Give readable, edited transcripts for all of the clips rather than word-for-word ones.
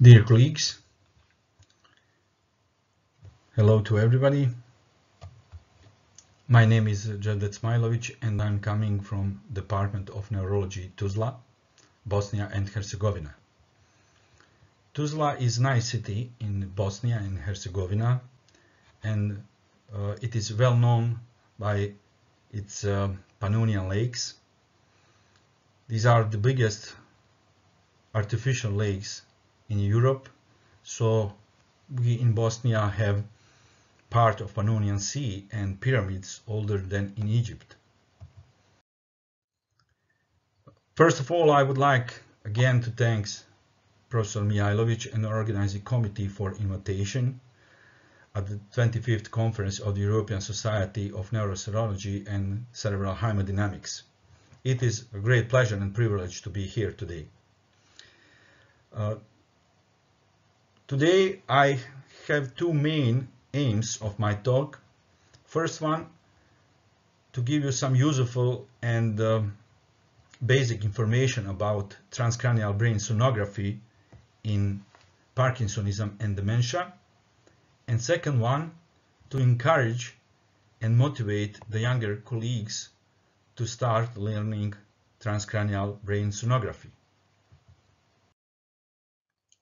Dear colleagues, hello to everybody. My name is Dzevded Smajlovic and I'm coming from Department of Neurology Tuzla, Bosnia and Herzegovina. Tuzla is a nice city in Bosnia and Herzegovina, and it is well known by its Pannonian lakes. These are the biggest artificial lakes in Europe, so we in Bosnia have part of Pannonian Sea and pyramids older than in Egypt. First of all, I would like again to thank Professor Mihajlovic and the organizing committee for invitation at the 25th Conference of the European Society of Neurosurgery and Cerebral Hemodynamics. It is a great pleasure and privilege to be here today. Today I have two main aims of my talk. First one, to give you some useful and basic information about transcranial brain sonography in Parkinsonism and dementia. And second one, to encourage and motivate the younger colleagues to start learning transcranial brain sonography.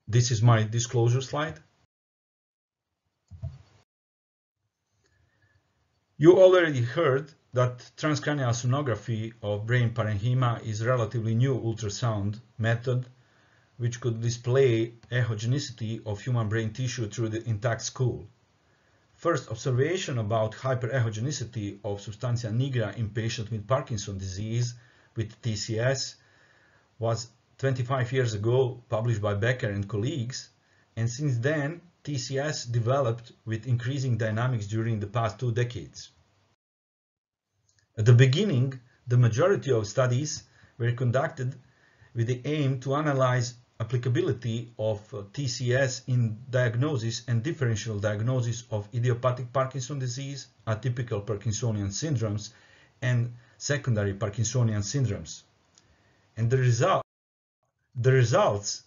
This is my disclosure slide. You already heard that transcranial sonography of brain parenchyma is a relatively new ultrasound method which could display echogenicity of human brain tissue through the intact skull. First observation about hyperechogenicity of substantia nigra in patients with Parkinson's disease with TCS was 25 years ago, published by Becker and colleagues, and since then TCS developed with increasing dynamics during the past 2 decades. At the beginning, the majority of studies were conducted with the aim to analyze applicability of TCS in diagnosis and differential diagnosis of idiopathic Parkinson's disease, atypical Parkinsonian syndromes, and secondary Parkinsonian syndromes. And the results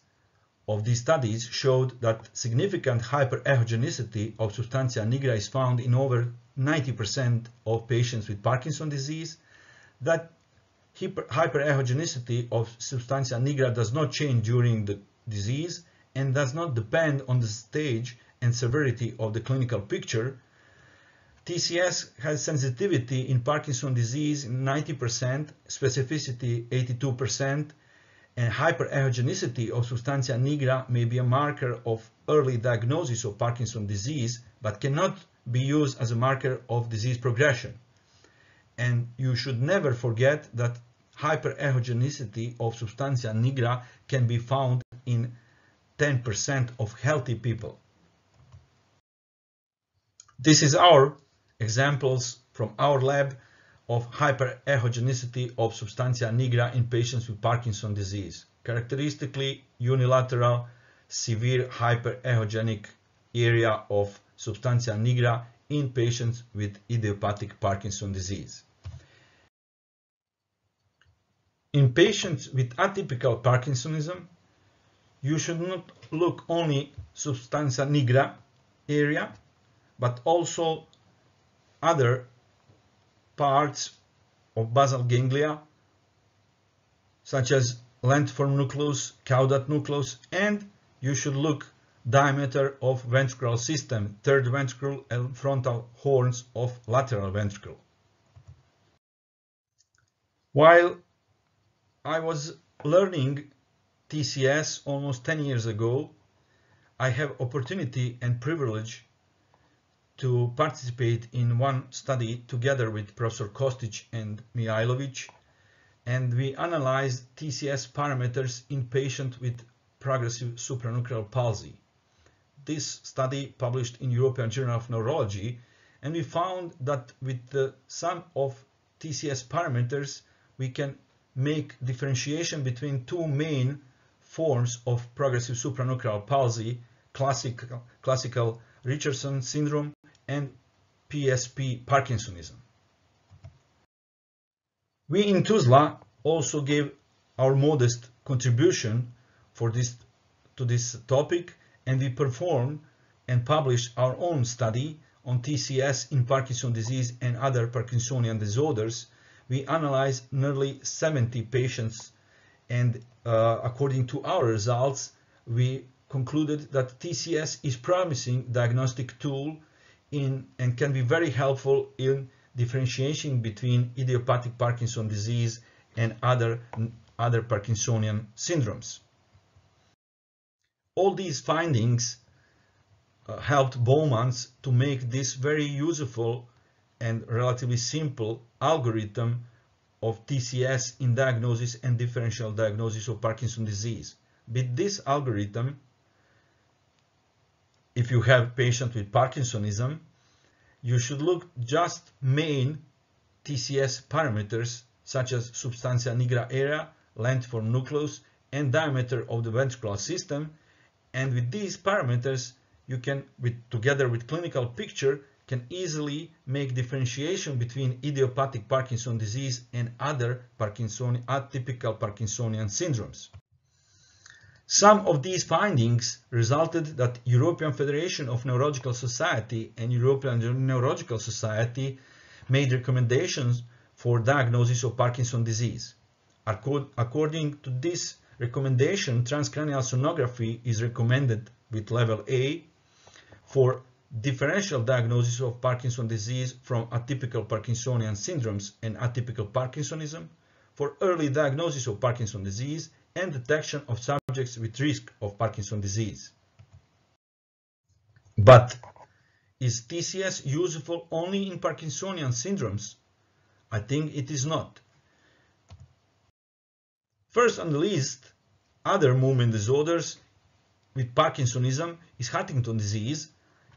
of these studies showed that significant hyperechogenicity of substantia nigra is found in over 90% of patients with Parkinson's disease, that hyperechogenicity of substantia nigra does not change during the disease and does not depend on the stage and severity of the clinical picture. TCS has sensitivity in Parkinson's disease in 90%, specificity 82%, and hyperechogenicity of substantia nigra may be a marker of early diagnosis of Parkinson's disease, but cannot be used as a marker of disease progression. And you should never forget that hyperechogenicity of substantia nigra can be found in 10% of healthy people. This is our examples from our lab of hyperechogenicity of substantia nigra in patients with Parkinson's disease. Characteristically unilateral, severe hyperechogenic area of substantia nigra in patients with idiopathic Parkinson's disease. In patients with atypical Parkinsonism, you should not look only substantia nigra area, but also other parts of basal ganglia, such as lentiform nucleus, caudate nucleus, and you should look diameter of ventricular system, third ventricle, and frontal horns of lateral ventricle. While I was learning TCS almost 10 years ago, I have opportunity and privilege to participate in one study together with Professor Kostic and Mihajlovic, and we analyzed TCS parameters in patients with progressive supranuclear palsy. This study published in European Journal of Neurology, and we found that with the sum of TCS parameters we can make differentiation between two main forms of progressive supranuclear palsy, classical Richardson syndrome and PSP Parkinsonism. We in Tuzla also gave our modest contribution for this to this topic, and we performed and published our own study on TCS in Parkinson's disease and other Parkinsonian disorders. We analyzed nearly 70 patients, and according to our results, we concluded that TCS is promising diagnostic tool and can be very helpful in differentiation between idiopathic Parkinson's disease and other Parkinsonian syndromes. All these findings helped Bowmans to make this very useful and relatively simple algorithm of TCS in diagnosis and differential diagnosis of Parkinson's disease. With this algorithm, if you have a patient with Parkinsonism, you should look just main TCS parameters such as substantia nigra area, length for nucleus, and diameter of the ventricular system. And with these parameters, you can, together with clinical picture, can easily make differentiation between idiopathic Parkinson's disease and other atypical Parkinsonian syndromes. Some of these findings resulted that European Federation of Neurological Society and European Neurological Society made recommendations for diagnosis of Parkinson's disease. According to this recommendation, transcranial sonography is recommended with level A for differential diagnosis of Parkinson's disease from atypical Parkinsonian syndromes and atypical Parkinsonism, for early diagnosis of Parkinson's disease and detection of subjects with risk of Parkinson's disease. But is TCS useful only in Parkinsonian syndromes? I think it is not. First on the list, other movement disorders with Parkinsonism is Huntington's disease,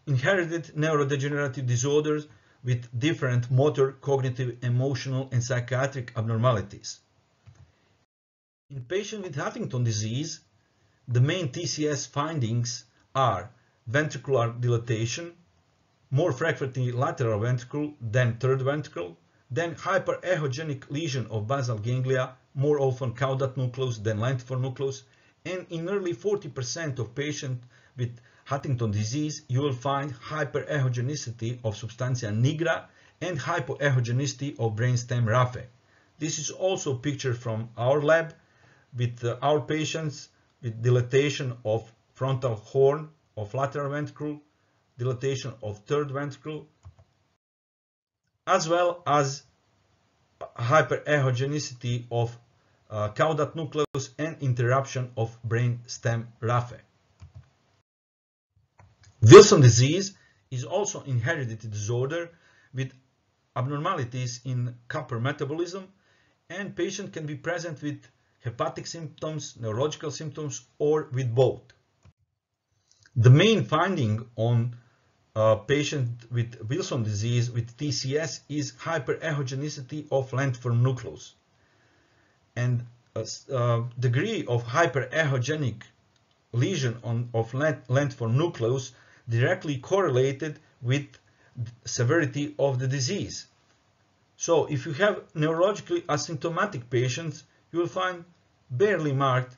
inherited neurodegenerative disorders with different motor, cognitive, emotional, and psychiatric abnormalities. In patients with Huntington's disease, the main TCS findings are ventricular dilatation, more frequently lateral ventricle than third ventricle, then hyperechogenic lesion of basal ganglia, more often caudate nucleus than length for nucleus, and in nearly 40% of patients with Huntington's disease, you will find hyperechogenicity of substantia nigra and hypoechogenicity of brainstem raphe. This is also pictured from our lab with our patients with dilatation of frontal horn of lateral ventricle, dilatation of third ventricle, as well as hyperechogenicity of caudate nucleus and interruption of brainstem raphe. Wilson disease is also an inherited disorder with abnormalities in copper metabolism, and patient can be present with hepatic symptoms, neurological symptoms, or with both. The main finding on patient with Wilson disease with TCS is hyperechogenicity of length for nucleus, and degree of hyperechogenic lesion of length for nucleus directly correlated with severity of the disease. So if you have neurologically asymptomatic patients, you will find barely marked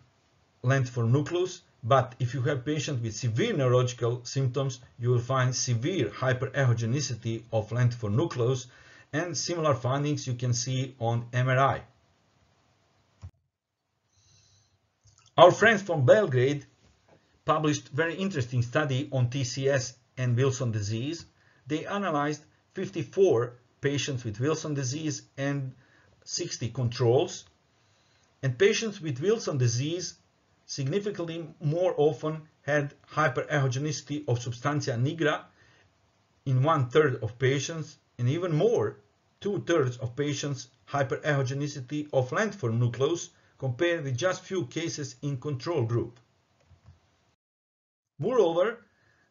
length for nucleus, but if you have patients with severe neurological symptoms, you will find severe hyperechogenicity of length for nucleus, and similar findings you can see on MRI. Our friends from Belgrade published very interesting study on TCS and Wilson disease. They analyzed 54 patients with Wilson disease and 60 controls. And patients with Wilson disease significantly more often had hyperechogenicity of substantia nigra in 1/3 of patients, and even more, 2/3 of patients hyperechogenicity of length for nucleus, compared with just few cases in control group. Moreover,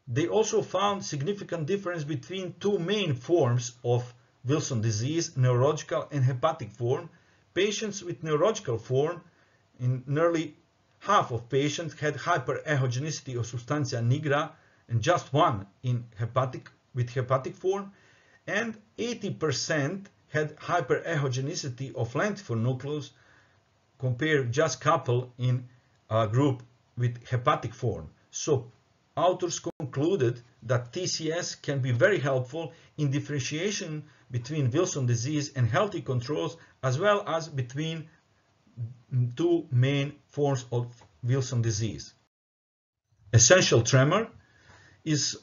they also found significant difference between two main forms of Wilson disease, neurological and hepatic form. Patients with neurological form, in nearly half of patients, had hyperechogenicity of substantia nigra, and just one in hepatic form, and 80% had hyperechogenicity of length for nucleus, compared just couple in group with hepatic form. So authors concluded that TCS can be very helpful in differentiation between Wilson disease and healthy controls, as well as between two main forms of Wilson disease. Essential tremor is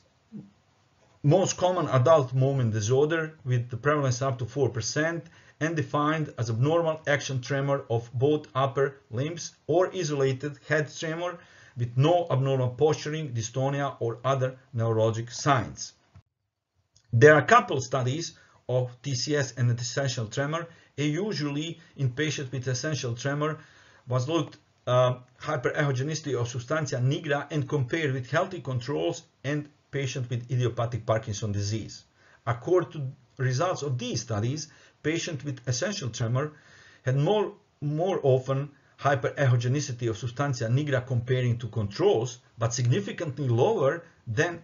most common adult movement disorder with the prevalence up to 4% and defined as abnormal action tremor of both upper limbs or isolated head tremor with no abnormal posturing, dystonia, or other neurologic signs. There are a couple studies of TCS and essential tremor, and usually in patients with essential tremor was looked hyperechogenicity of substantia nigra and compared with healthy controls and patients with idiopathic Parkinson disease. According to results of these studies, patients with essential tremor had more often hyperechogenicity of substantia nigra comparing to controls, but significantly lower than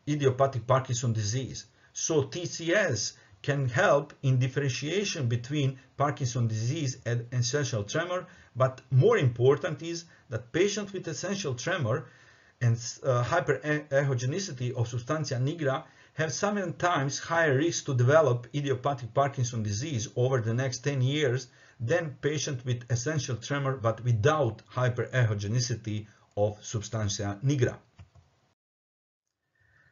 idiopathic Parkinson disease. So TCS can help in differentiation between Parkinson disease and essential tremor, but more important is that patients with essential tremor and hyperechogenicity of substantia nigra have sometimes higher risk to develop idiopathic Parkinson disease over the next 10 years than patients with essential tremor but without hyperechogenicity of substantia nigra.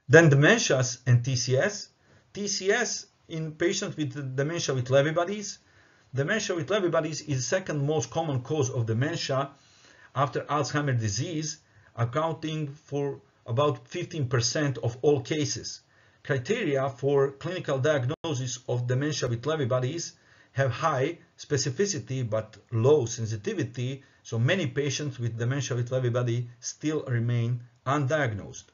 Then dementias and TCS. TCS in patients with dementia with Lewy bodies. Dementia with Lewy bodies is the second most common cause of dementia after Alzheimer's disease, accounting for about 15% of all cases. Criteria for clinical diagnosis of dementia with Lewy bodies have high specificity but low sensitivity, so many patients with dementia with Lewy body still remain undiagnosed.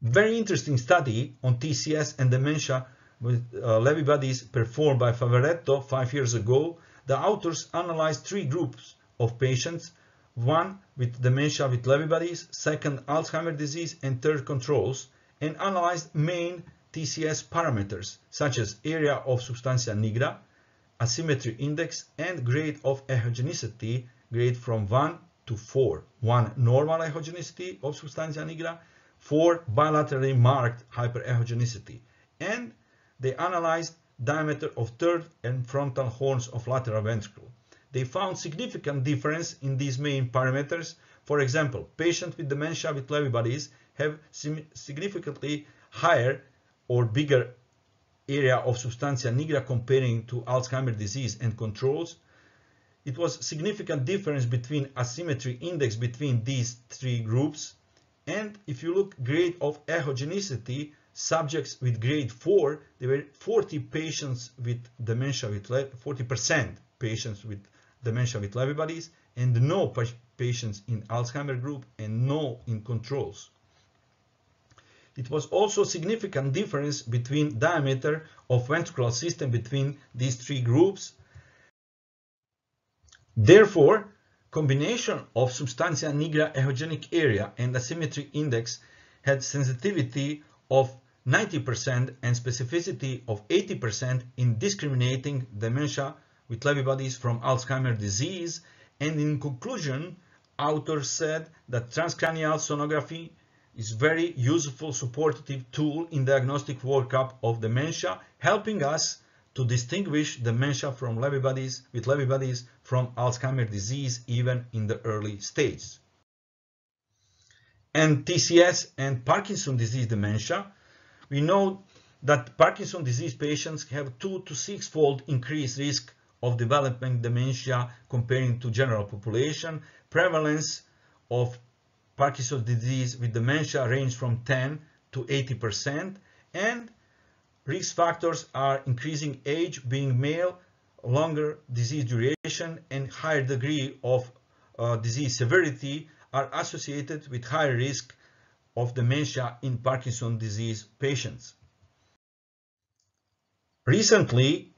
Very interesting study on TCS and dementia with Lewy bodies performed by Favaretto 5 years ago. The authors analyzed 3 groups of patients, one with dementia with Lewy bodies, second Alzheimer's disease, and third controls, and analyzed main TCS parameters such as area of substantia nigra, asymmetry index, and grade of echogenicity, grade from 1 to 4. 1 normal echogenicity of substantia nigra, 4 bilaterally marked hyperechogenicity, and they analyzed diameter of third and frontal horns of lateral ventricle. They found significant difference in these main parameters. For example, patients with dementia with Lewy bodies have significantly higher or bigger area of substantia nigra comparing to Alzheimer's disease and controls. It was significant difference between asymmetry index between these 3 groups. And if you look grade of echogenicity, subjects with grade 4, there were 40 patients with dementia with 40% patients with dementia with Lewy bodies, and no patients in Alzheimer's group and no in controls. It was also significant difference between diameter of ventricular system between these 3 groups. Therefore, combination of substantia nigra echogenic area and asymmetry index had sensitivity of 90% and specificity of 80% in discriminating dementia with Lewy bodies from Alzheimer's disease. And in conclusion, authors said that transcranial sonography is very useful supportive tool in diagnostic workup of dementia, helping us to distinguish dementia from Lewy bodies with Lewy bodies from Alzheimer's disease even in the early stages. And TCS and Parkinson disease dementia, we know that Parkinson disease patients have 2 to 6-fold increased risk of developing dementia comparing to general population. Prevalence of Parkinson's disease with dementia range from 10 to 80%, and risk factors are increasing age, being male, longer disease duration, and higher degree of disease severity are associated with higher risk of dementia in Parkinson's disease patients. Recently,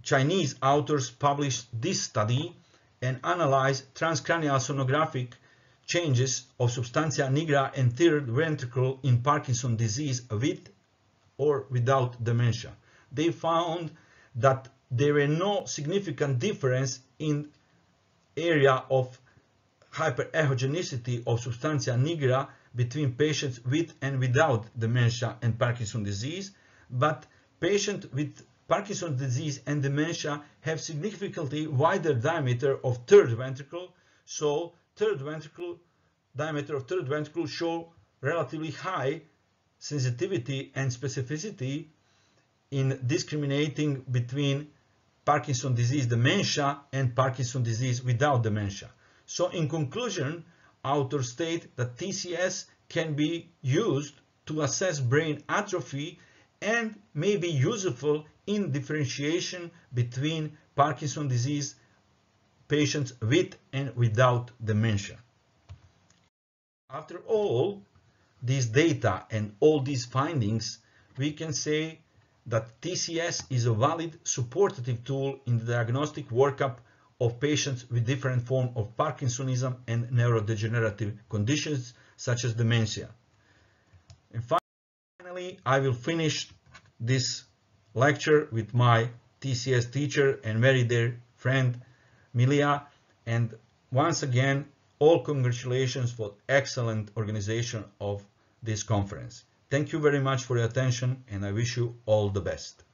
Chinese authors published this study and analyzed transcranial sonographic changes of substantia nigra and third ventricle in Parkinson's disease with or without dementia. They found that there were no significant difference in area of hyperechogenicity of substantia nigra between patients with and without dementia and Parkinson's disease, but patients with Parkinson's disease and dementia have significantly wider diameter of third ventricle, so diameter of third ventricle show relatively high sensitivity and specificity in discriminating between Parkinson's disease dementia and Parkinson's disease without dementia. So in conclusion, authors state that TCS can be used to assess brain atrophy and may be useful in differentiation between Parkinson's disease patients with and without dementia. After all these data and all these findings, we can say that TCS is a valid supportive tool in the diagnostic workup of patients with different forms of Parkinsonism and neurodegenerative conditions such as dementia. And finally, I will finish this lecture with my TCS teacher and very dear friend Milia, and once again, all congratulations for excellent organization of this conference. Thank you very much for your attention, and I wish you all the best.